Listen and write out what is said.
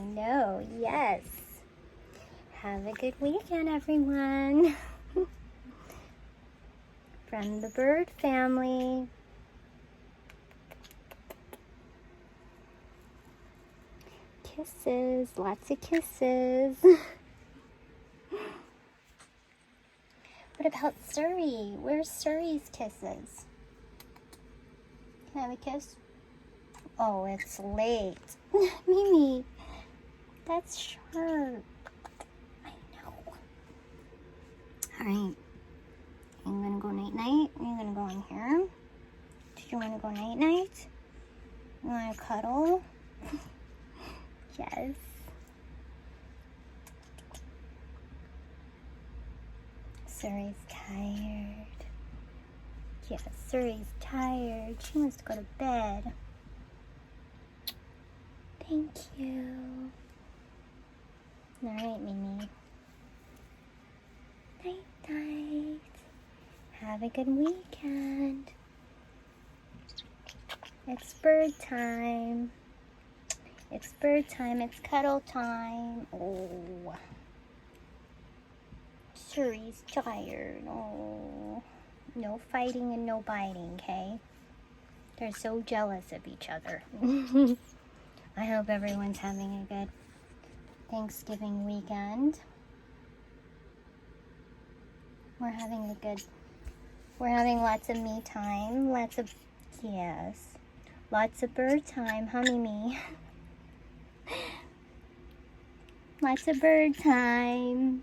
know, yes. Have a good weekend, everyone. From the bird family. Kisses, lots of kisses. What about Suri? Where's Suri's kisses? Can I have a kiss? Oh, it's late. Mimi, that's sharp. I know. Alright. I'm gonna go night-night. You're gonna go in here. Did you wanna go night-night? You wanna cuddle? Yes. Suri's tired. Yes, Suri's tired. She wants to go to bed. Thank you. Alright, Mimi. Night-night. Have a good weekend. It's bird time. It's bird time. It's cuddle time. Oh. Suri's tired. Oh. No fighting and no biting, okay? They're so jealous of each other. I hope everyone's having a good Thanksgiving weekend. We're having lots of me time. Lots of bird time, huh, Mimi? Lots of bird time.